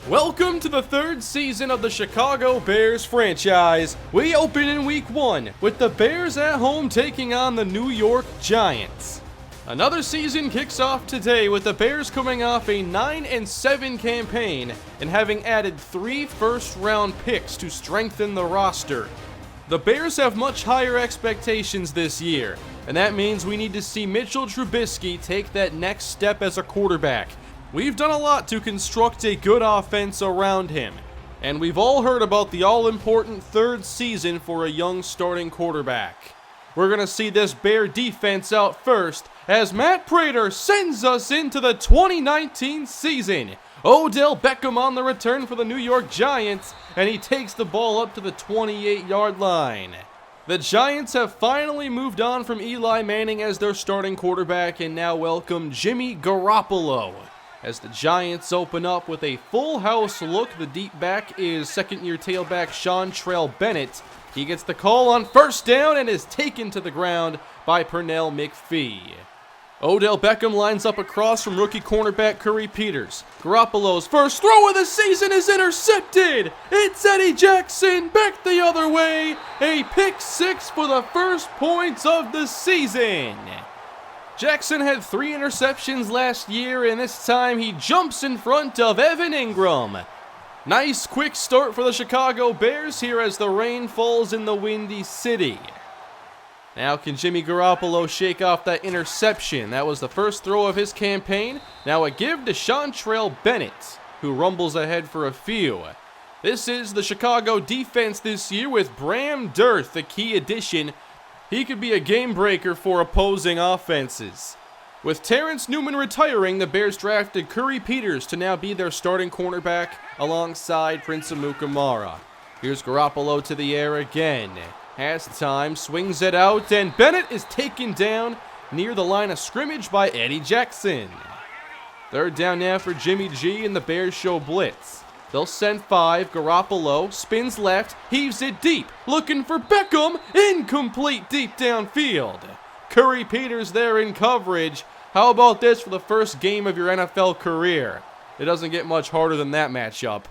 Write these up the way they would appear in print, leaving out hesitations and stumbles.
Welcome to the third season of the Chicago Bears franchise. We open in week 1 with the Bears at home taking on the New York Giants. Another season kicks off today with the Bears coming off a 9-7 campaign and having added 3 first-round picks to strengthen the roster. The Bears have much higher expectations this year, and that means we need to see Mitchell Trubisky take that next step as a quarterback. We've done a lot to construct a good offense around him, and we've all heard about the all-important third season for a young starting quarterback. We're going to see this Bear defense out first as Matt Prater sends us into the 2019 season. Odell Beckham on the return for the New York Giants, and he takes the ball up to the 28-yard line. The Giants have finally moved on from Eli Manning as their starting quarterback and now welcome Jimmy Garoppolo. As the Giants open up with a full house look, the deep back is second-year tailback Seantrell Bennett. He gets the call on first down and is taken to the ground by Pernell McPhee. Odell Beckham lines up across from rookie cornerback Curry Peters. Garoppolo's first throw of the season is intercepted. It's Eddie Jackson back the other way. A pick six for the first points of the season. Jackson had 3 interceptions last year, and this time he jumps in front of Evan Ingram. Nice quick start for the Chicago Bears here as the rain falls in the Windy City. Now can Jimmy Garoppolo shake off that interception? That was the first throw of his campaign. Now a give to Seantrell Bennett, who rumbles ahead for a few. This is the Chicago defense this year with Bram Dirth, the key addition. He could be a game breaker for opposing offenses. With Terrence Newman retiring, the Bears drafted Curry Peters to now be their starting cornerback alongside Prince Amukamara. Here's Garoppolo to the air again. Has time, swings it out, and Bennett is taken down near the line of scrimmage by Eddie Jackson. Third down now for Jimmy G, and the Bears show blitz. They'll send 5, Garoppolo spins left, heaves it deep, looking for Beckham, incomplete deep downfield. Curry Peters there in coverage. How about this for the first game of your NFL career? It doesn't get much harder than that matchup.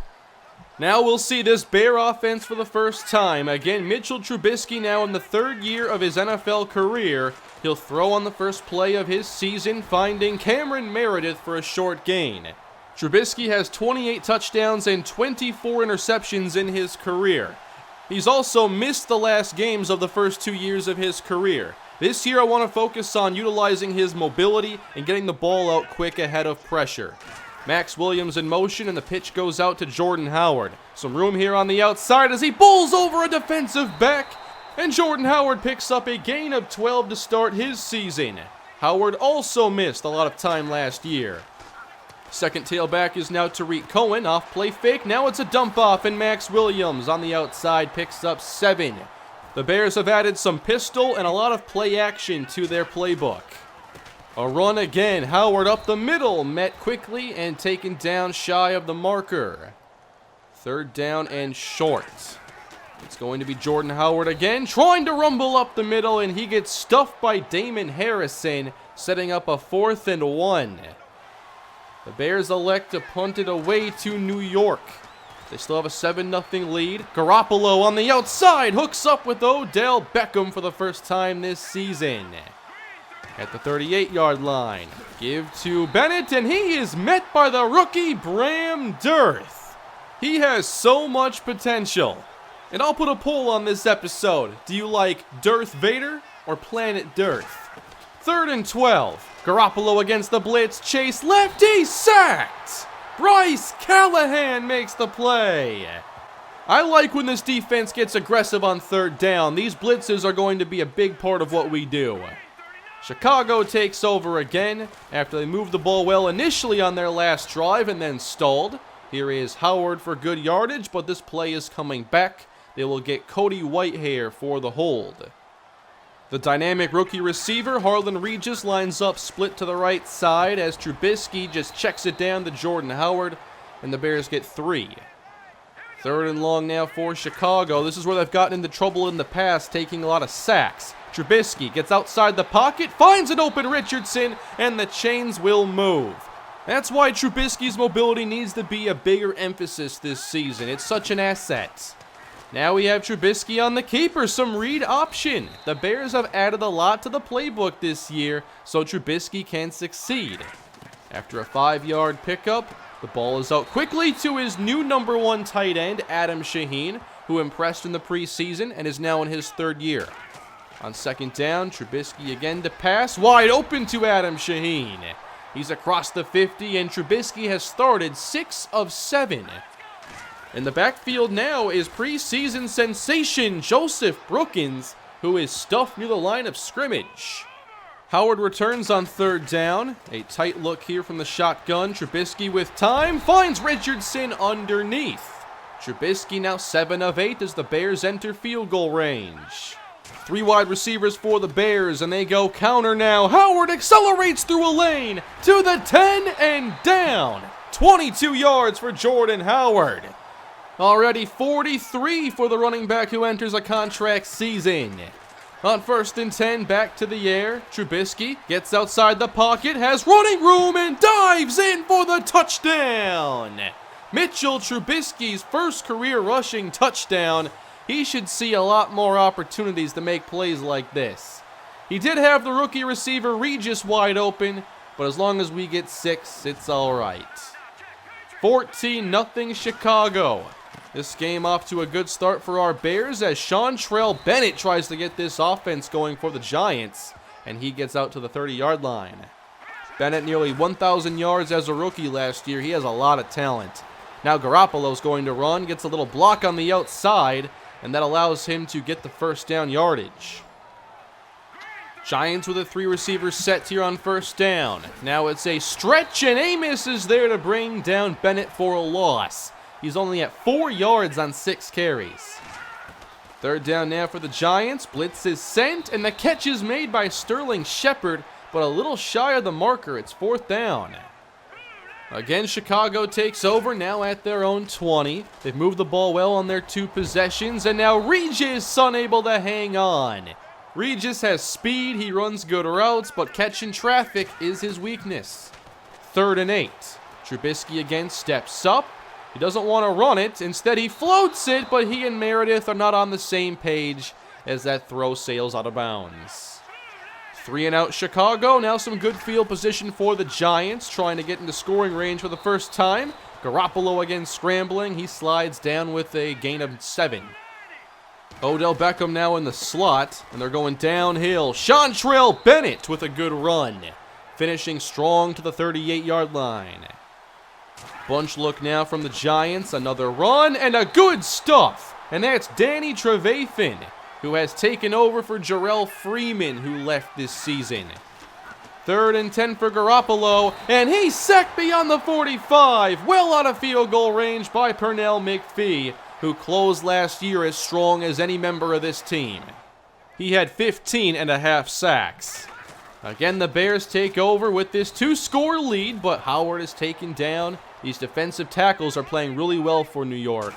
Now we'll see this Bear offense for the first time. Again, Mitchell Trubisky now in the 3rd year of his NFL career. He'll throw on the first play of his season, finding Cameron Meredith for a short gain. Trubisky has 28 touchdowns and 24 interceptions in his career. He's also missed the last games of the first 2 years of his career. This year I want to focus on utilizing his mobility and getting the ball out quick ahead of pressure. Max Williams in motion, and the pitch goes out to Jordan Howard. Some room here on the outside as he bowls over a defensive back, and Jordan Howard picks up a gain of 12 to start his season. Howard also missed a lot of time last year. Second tailback is now Tariq Cohen, off play fake, now it's a dump off, and Max Williams on the outside picks up 7. The Bears have added some pistol and a lot of play action to their playbook. A run again, Howard up the middle, met quickly and taken down shy of the marker. Third down and short. It's going to be Jordan Howard again, trying to rumble up the middle, and he gets stuffed by Damon Harrison, setting up a 4th and 1. The Bears elect to punt it away to New York. They still have a 7-0 lead. Garoppolo on the outside hooks up with Odell Beckham for the first time this season. At the 38-yard line, give to Bennett, and he is met by the rookie Bram Dirth. He has so much potential. And I'll put a poll on this episode. Do you like Darth Vader or Planet Dirth? 3rd and 12. Garoppolo against the blitz. Chase lefty sacked. Bryce Callahan makes the play. I like when this defense gets aggressive on 3rd down. These blitzes are going to be a big part of what we do. Chicago takes over again after they moved the ball well initially on their last drive and then stalled. Here is Howard for good yardage, but this play is coming back. They will get Cody Whitehair for the hold. The dynamic rookie receiver, Harlan Regis, lines up split to the right side as Trubisky just checks it down to Jordan Howard, and the Bears get 3. 3rd and long now for Chicago. This is where they've gotten into trouble in the past, taking a lot of sacks. Trubisky gets outside the pocket, finds an open Richardson, and the chains will move. That's why Trubisky's mobility needs to be a bigger emphasis this season. It's such an asset. Now we have Trubisky on the keeper, some read option. The Bears have added a lot to the playbook this year, so Trubisky can succeed. After a 5-yard pickup, the ball is out quickly to his new number 1 tight end, Adam Shaheen, who impressed in the preseason and is now in his 3rd year. On 2nd down, Trubisky again to pass, wide open to Adam Shaheen. He's across the 50, and Trubisky has started 6 of 7. In the backfield now is preseason sensation Joseph Brookins, who is stuffed near the line of scrimmage. Howard returns on 3rd down. A tight look here from the shotgun. Trubisky with time finds Richardson underneath. Trubisky now 7 of 8 as the Bears enter field goal range. 3 wide receivers for the Bears, and they go counter now. Howard accelerates through a lane to the 10 and down. 22 yards for Jordan Howard. Already 43 for the running back who enters a contract season. On 1st and 10, back to the air. Trubisky gets outside the pocket, has running room, and dives in for the touchdown. Mitchell Trubisky's first career rushing touchdown. He should see a lot more opportunities to make plays like this. He did have the rookie receiver Regis wide open, but as long as we get 6, it's all right. 14-0 Chicago. This game off to a good start for our Bears as Seantrell Bennett tries to get this offense going for the Giants, and he gets out to the 30-yard line. Bennett nearly 1,000 yards as a rookie last year. He has a lot of talent. Now Garoppolo's going to run, gets a little block on the outside, and that allows him to get the 1st down yardage. Giants with a 3-receiver set here on 1st down. Now it's a stretch, and Amos is there to bring down Bennett for a loss. He's only at 4 yards on 6 carries. 3rd down now for the Giants. Blitz is sent, and the catch is made by Sterling Shepard, but a little shy of the marker. It's 4th down. Again, Chicago takes over, now at their own 20. They've moved the ball well on their 2 possessions, and now Regis unable to hang on. Regis has speed, he runs good routes, but catching traffic is his weakness. 3rd and 8. Trubisky again steps up. He doesn't want to run it. Instead, he floats it, but he and Meredith are not on the same page as that throw sails out of bounds. 3 and out Chicago. Now some good field position for the Giants, trying to get into scoring range for the first time. Garoppolo again scrambling. He slides down with a gain of 7. Odell Beckham now in the slot, and they're going downhill. Seantrell Bennett with a good run, finishing strong to the 38-yard line. Bunch look now from the Giants. Another run and a good stuff. And that's Danny Trevathan, who has taken over for Jarrell Freeman, who left this season. 3rd and 10 for Garoppolo, and he's sacked beyond the 45. Well out of field goal range by Pernell McPhee, who closed last year as strong as any member of this team. He had 15.5 sacks. Again, the Bears take over with this 2-score lead, but Howard is taken down. These defensive tackles are playing really well for New York.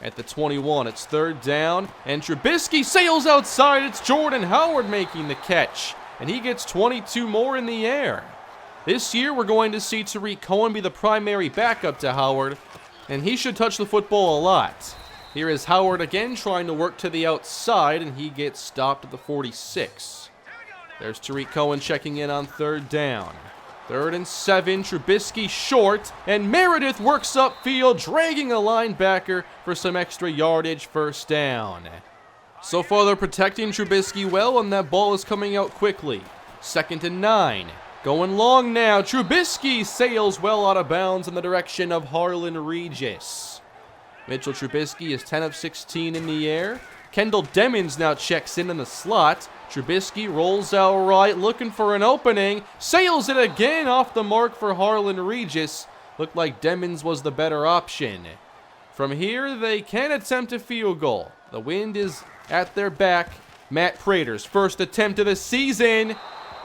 At the 21, it's 3rd down, and Trubisky sails outside. It's Jordan Howard making the catch, and he gets 22 more in the air. This year, we're going to see Tariq Cohen be the primary backup to Howard, and he should touch the football a lot. Here is Howard again trying to work to the outside, and he gets stopped at the 46. There's Tariq Cohen checking in on 3rd down. 3rd and 7, Trubisky short, and Meredith works upfield, dragging a linebacker for some extra yardage, 1st down. So far, they're protecting Trubisky well, and that ball is coming out quickly. 2nd and 9. Going long now. Trubisky sails well out of bounds in the direction of Harlan Regis. Mitchell Trubisky is 10 of 16 in the air. Kendall Demmons now checks in the slot. Trubisky rolls out right, looking for an opening. Sails it again off the mark for Harlan Regis. Looked like Demmons was the better option. From here, they can attempt a field goal. The wind is at their back. Matt Prater's first attempt of the season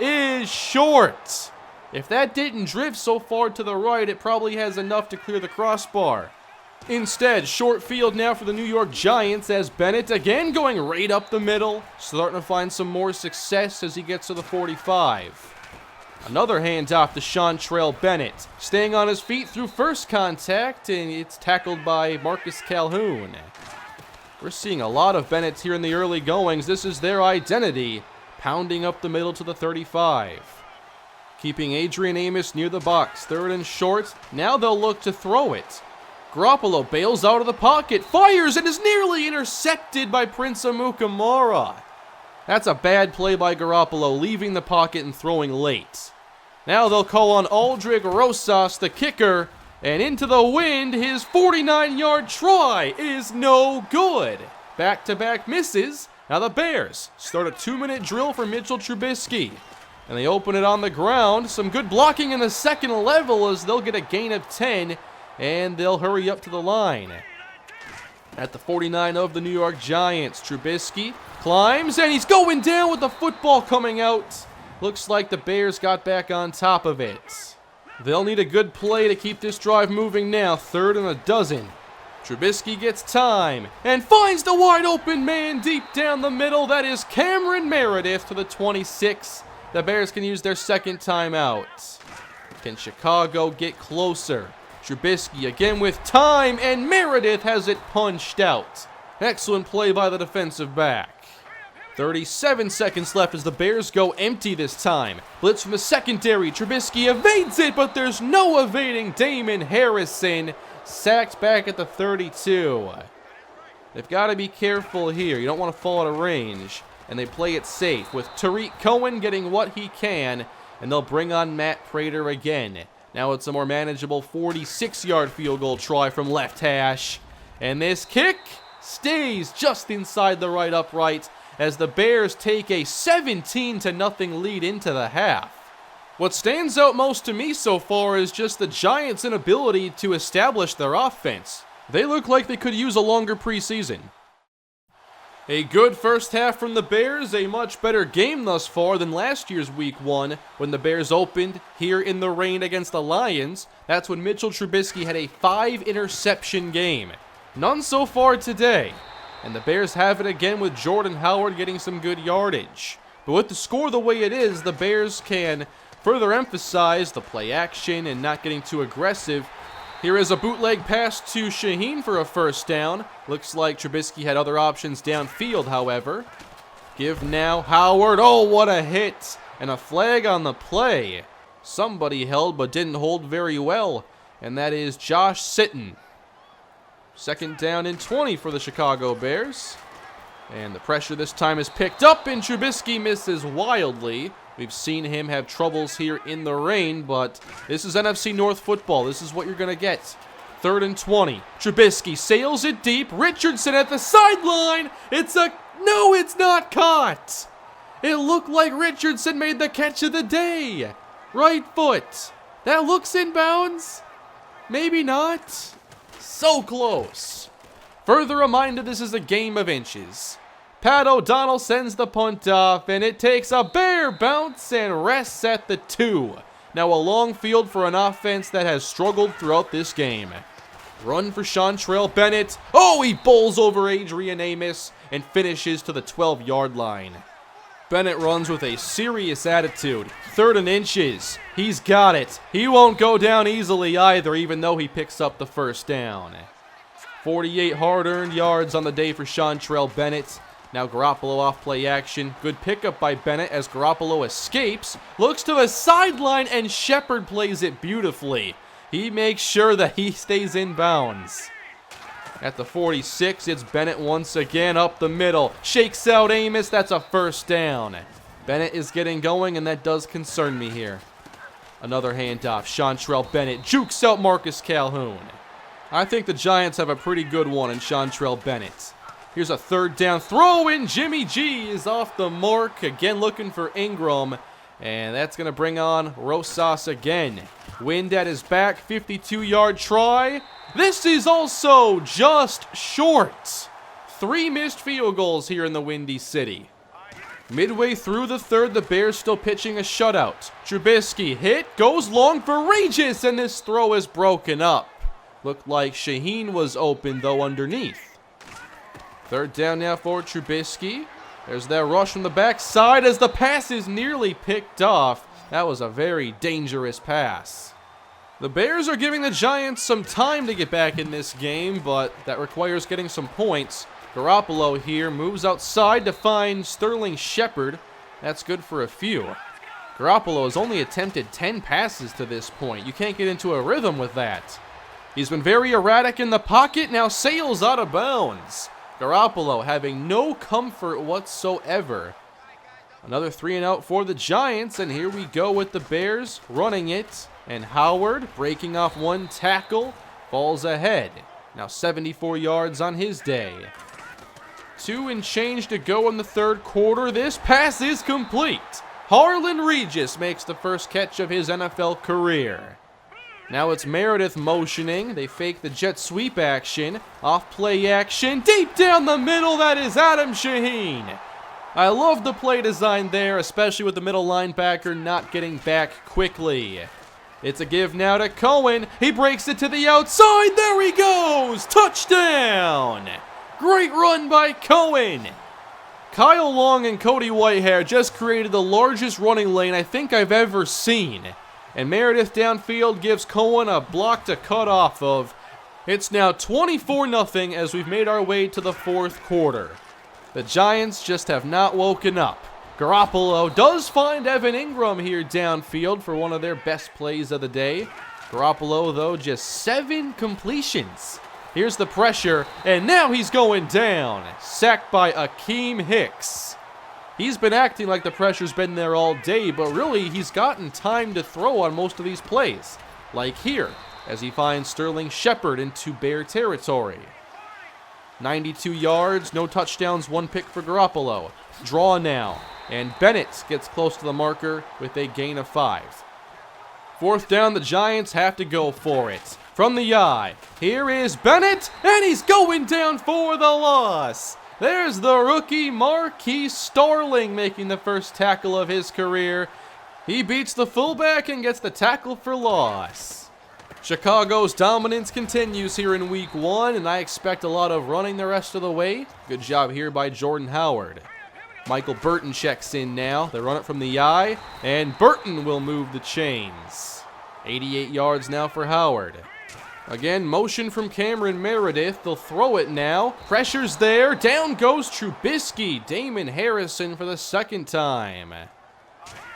is short. If that didn't drift so far to the right, it probably has enough to clear the crossbar. Instead, short field now for the New York Giants as Bennett again going right up the middle, starting to find some more success as he gets to the 45. Another handoff to Seantrell Bennett. Staying on his feet through first contact, and it's tackled by Marcus Calhoun. We're seeing a lot of Bennett's here in the early goings. This is their identity. Pounding up the middle to the 35. Keeping Adrian Amos near the box. Third and short. Now they'll look to throw it. Garoppolo bails out of the pocket. Fires and is nearly intercepted by Prince Amukamara. That's a bad play by Garoppolo, leaving the pocket and throwing late. Now they'll call on Aldrich Rosas, the kicker. And into the wind, his 49-yard try is no good. Back-to-back misses. Now the Bears start a 2-minute drill for Mitchell Trubisky. And they open it on the ground. Some good blocking in the second level as they'll get a gain of 10. And they'll hurry up to the line. At the 49 of the New York Giants, Trubisky climbs, and he's going down with the football coming out. Looks like the Bears got back on top of it. They'll need a good play to keep this drive moving now. 3rd and 12. Trubisky gets time and finds the wide open man deep down the middle. That is Cameron Meredith to the 26. The Bears can use their second timeout. Can Chicago get closer? Trubisky again with time, and Meredith has it punched out. Excellent play by the defensive back. 37 seconds left as the Bears go empty this time. Blitz from the secondary. Trubisky evades it, but there's no evading Damon Harrison. Sacked back at the 32. They've got to be careful here. You don't want to fall out of range. And they play it safe with Tariq Cohen getting what he can. And they'll bring on Matt Prater again. Now it's a more manageable 46-yard field goal try from left hash. And this kick stays just inside the right upright as the Bears take a 17-0 lead into the half. What stands out most to me so far is just the Giants' inability to establish their offense. They look like they could use a longer preseason. A good first half from the Bears, a much better game thus far than last year's Week 1 when the Bears opened here in the rain against the Lions. That's when Mitchell Trubisky had a 5-interception game. None so far today. And the Bears have it again with Jordan Howard getting some good yardage. But with the score the way it is, the Bears can further emphasize the play action and not getting too aggressive. Here is a bootleg pass to Shaheen for a first down. Looks like Trubisky had other options downfield, however. Give now Howard. Oh, what a hit. And a flag on the play. Somebody held but didn't hold very well. And that is Josh Sitton. 2nd down and 20 for the Chicago Bears. And the pressure this time is picked up, and Trubisky misses wildly. We've seen him have troubles here in the rain, but this is NFC North football. This is what you're going to get. 3rd and 20. Trubisky sails it deep. Richardson at the sideline. No, it's not caught. It looked like Richardson made the catch of the day. Right foot. That looks in bounds. Maybe not. So close. Further reminder, this is a game of inches. Pat O'Donnell sends the punt off, and it takes a Bear bounce and rests at the 2. Now a long field for an offense that has struggled throughout this game. Run for Seantrell Bennett. Oh, he bowls over Adrian Amos and finishes to the 12-yard line. Bennett runs with a serious attitude. 3rd and inches. He's got it. He won't go down easily either, even though he picks up the first down. 48 hard-earned yards on the day for Seantrell Bennett. Now Garoppolo off play action. Good pickup by Bennett as Garoppolo escapes. Looks to the sideline, and Shepard plays it beautifully. He makes sure that he stays in bounds. At the 46, it's Bennett once again up the middle. Shakes out Amos. That's a first down. Bennett is getting going, and that does concern me here. Another handoff. Seantrell Bennett jukes out Marcus Calhoun. I think the Giants have a pretty good one in Seantrell Bennett. Here's a 3rd down throw, and Jimmy G is off the mark. Again looking for Ingram. And that's going to bring on Rosas again. Wind at his back. 52-yard try. This is also just short. 3 missed field goals here in the Windy City. Midway through the 3rd, the Bears still pitching a shutout. Trubisky hit, goes long for Regis, and this throw is broken up. Looked like Shaheen was open, though, underneath. 3rd down now for Trubisky. There's that rush from the backside as the pass is nearly picked off. That was a very dangerous pass. The Bears are giving the Giants some time to get back in this game, but that requires getting some points. Garoppolo here moves outside to find Sterling Shepard. That's good for a few. Garoppolo has only attempted 10 passes to this point. You can't get into a rhythm with that. He's been very erratic in the pocket, now sails out of bounds. Garoppolo having no comfort whatsoever. Another 3-and-out for the Giants, and here we go with the Bears running it. And Howard, breaking off one tackle, falls ahead. Now 74 yards on his day. 2 and change to go in the third quarter. This pass is complete. Harlan Regis makes the first catch of his NFL career. Now it's Meredith motioning. They fake the jet sweep action. Off play action. Deep down the middle, that is Adam Shaheen. I love the play design there, especially with the middle linebacker not getting back quickly. It's a give now to Cohen. He breaks it to the outside. There he goes. Touchdown. Great run by Cohen. Kyle Long and Cody Whitehair just created the largest running lane I think I've ever seen. And Meredith downfield gives Cohen a block to cut off of. It's now 24-0 as we've made our way to the fourth quarter. The Giants just have not woken up. Garoppolo does find Evan Ingram here downfield for one of their best plays of the day. Garoppolo, though, just 7 completions. Here's the pressure, and now he's going down. Sacked by Akeem Hicks. He's been acting like the pressure's been there all day, but really he's gotten time to throw on most of these plays. Like here, as he finds Sterling Shepard into Bear territory. 92 yards, no touchdowns, 1 pick for Garoppolo. Draw now, and Bennett gets close to the marker with a gain of 5. Fourth down, the Giants have to go for it. From the eye, here is Bennett, and he's going down for the loss. There's the rookie Marquise Starling making the first tackle of his career. He beats the fullback and gets the tackle for loss. Chicago's dominance continues here in week 1, and I expect a lot of running the rest of the way. Good job here by Jordan Howard. Michael Burton checks in now. They run it from the eye, and Burton will move the chains. 88 yards now for Howard. Again, motion from Cameron Meredith. They'll throw it now. Pressure's there. Down goes Trubisky. Damon Harrison for the second time.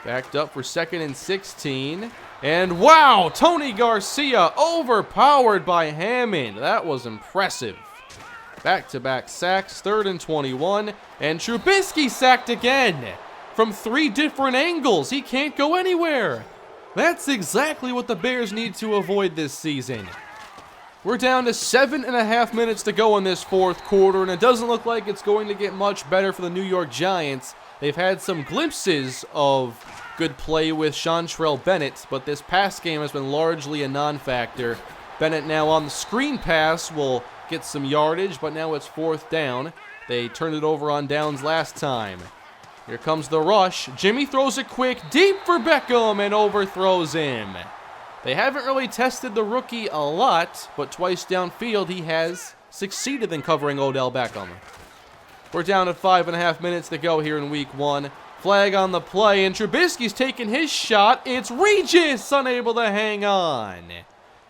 Backed up for 2nd and 16. And wow, Tony Garcia overpowered by Hammond. That was impressive. Back-to-back sacks, 3rd and 21. And Trubisky sacked again. From 3 different angles. He can't go anywhere. That's exactly what the Bears need to avoid this season. We're down to 7.5 minutes to go in this fourth quarter, and it doesn't look like it's going to get much better for the New York Giants. They've had some glimpses of good play with Chantrell Bennett, but this pass game has been largely a non-factor. Bennett now on the screen pass will get some yardage, but now it's 4th down. They turned it over on downs last time. Here comes the rush. Jimmy throws it quick, deep for Beckham, and overthrows him. They haven't really tested the rookie a lot, but twice downfield he has succeeded in covering Odell Beckham. We're down to 5.5 minutes to go here in week 1. Flag on the play, and Trubisky's taking his shot. It's Regis unable to hang on.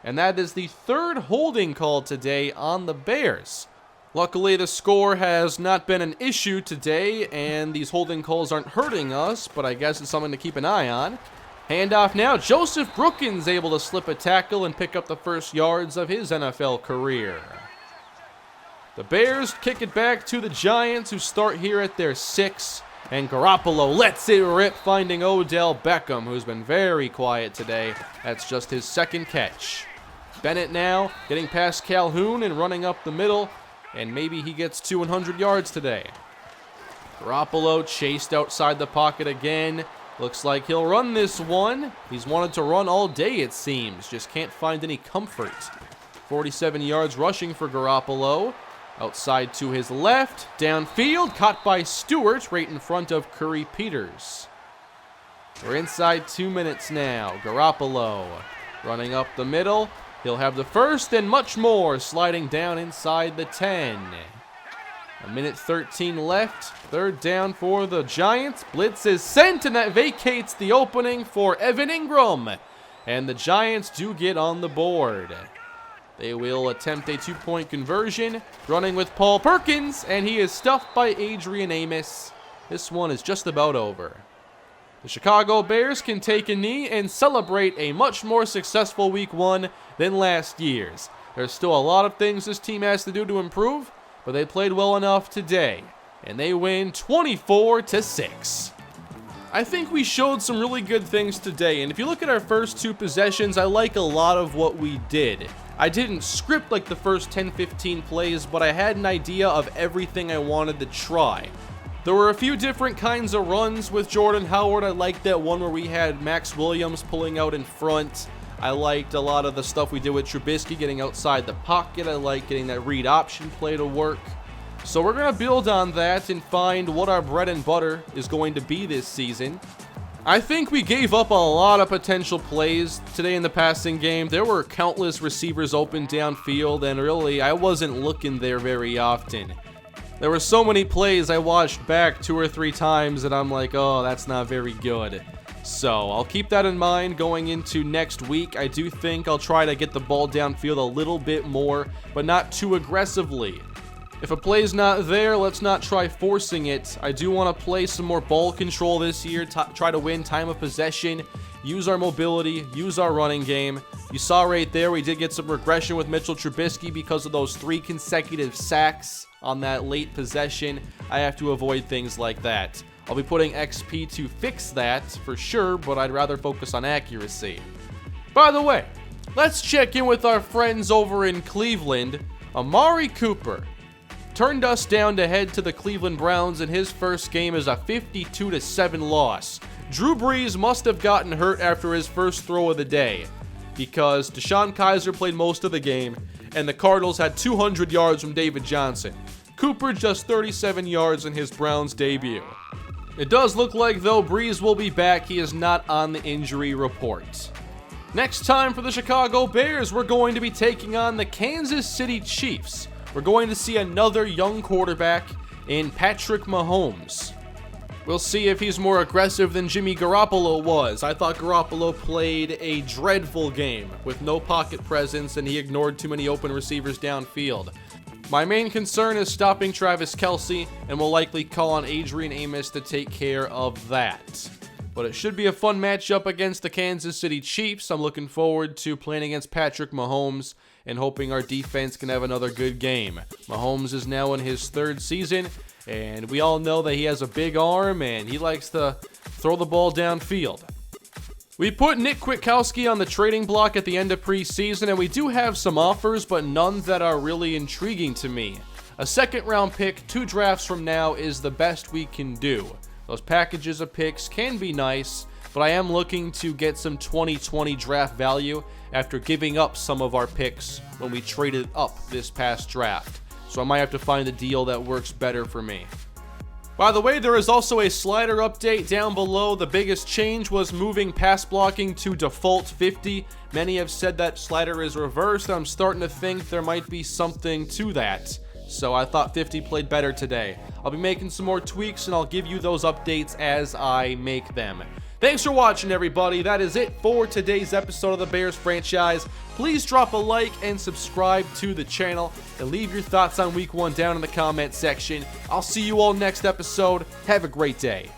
And that is the 3rd holding call today on the Bears. Luckily, the score has not been an issue today, and these holding calls aren't hurting us, but I guess it's something to keep an eye on. Handoff now. Joseph Brookins able to slip a tackle and pick up the first yards of his NFL career. The Bears kick it back to the Giants, who start here at their 6. And Garoppolo lets it rip, finding Odell Beckham, who's been very quiet today. That's just his 2nd catch. Bennett now getting past Calhoun and running up the middle. And maybe he gets 200 yards today. Garoppolo chased outside the pocket again. Looks like he'll run this one. He's wanted to run all day, it seems. Just can't find any comfort. 47 yards rushing for Garoppolo. Outside to his left. Downfield. Caught by Stewart right in front of Curry Peters. We're inside 2 minutes now. Garoppolo running up the middle. He'll have the first and much more sliding down inside the 10. A minute 13 left. Third down for the Giants. Blitz is sent, and that vacates the opening for Evan Ingram. And the Giants do get on the board. They will attempt a 2-point conversion, running with Paul Perkins, and he is stuffed by Adrian Amos. This one is just about over. The Chicago Bears can take a knee and celebrate a much more successful Week 1 than last year's. There's still a lot of things this team has to do to improve, but they played well enough today, and they win 24-6. I think we showed some really good things today, and if you look at our first 2 possessions, I like a lot of what we did. I didn't script like the first 10-15 plays, but I had an idea of everything I wanted to try. There were a few different kinds of runs with Jordan Howard. I liked that one where we had Max Williams pulling out in front. I liked a lot of the stuff we did with Trubisky getting outside the pocket. I like getting that read option play to work. So we're going to build on that and find what our bread and butter is going to be this season. I think we gave up a lot of potential plays today in the passing game. There were countless receivers open downfield, and really, I wasn't looking there very often. There were so many plays I watched back 2 or 3 times, and I'm like, oh, that's not very good. So I'll keep that in mind going into next week. I do think I'll try to get the ball downfield a little bit more, but not too aggressively. If a play's not there, let's not try forcing it. I do want to play some more ball control this year, try to win time of possession, use our mobility, use our running game. You saw right there, we did get some regression with Mitchell Trubisky because of those 3 consecutive sacks on that late possession. I have to avoid things like that. I'll be putting XP to fix that for sure, but I'd rather focus on accuracy. By the way, let's check in with our friends over in Cleveland. Amari Cooper turned us down to head to the Cleveland Browns in his first game as a 52-7 loss. Drew Brees must have gotten hurt after his first throw of the day, because Deshaun Kaiser played most of the game, and the Cardinals had 200 yards from David Johnson. Cooper just 37 yards in his Browns debut. It does look like, though, Brees will be back. He is not on the injury report. Next time for the Chicago Bears, we're going to be taking on the Kansas City Chiefs. We're going to see another young quarterback in Patrick Mahomes. We'll see if he's more aggressive than Jimmy Garoppolo was. I thought Garoppolo played a dreadful game with no pocket presence, and he ignored too many open receivers downfield. My main concern is stopping Travis Kelce, and we'll likely call on Adrian Amos to take care of that. But it should be a fun matchup against the Kansas City Chiefs. I'm looking forward to playing against Patrick Mahomes and hoping our defense can have another good game. Mahomes is now in his 3rd season, and we all know that he has a big arm and he likes to throw the ball downfield. We put Nick Kwiatkowski on the trading block at the end of preseason, and we do have some offers, but none that are really intriguing to me. A 2nd-round pick 2 drafts from now is the best we can do. Those packages of picks can be nice, but I am looking to get some 2020 draft value after giving up some of our picks when we traded up this past draft. So I might have to find a deal that works better for me. By the way, there is also a slider update down below. The biggest change was moving pass blocking to default 50. Many have said that slider is reversed. I'm starting to think there might be something to that. So I thought 50 played better today. I'll be making some more tweaks, and I'll give you those updates as I make them. Thanks for watching, everybody. That is it for today's episode of the Bears franchise. Please drop a like and subscribe to the channel, and leave your thoughts on Week 1 down in the comment section. I'll see you all next episode. Have a great day.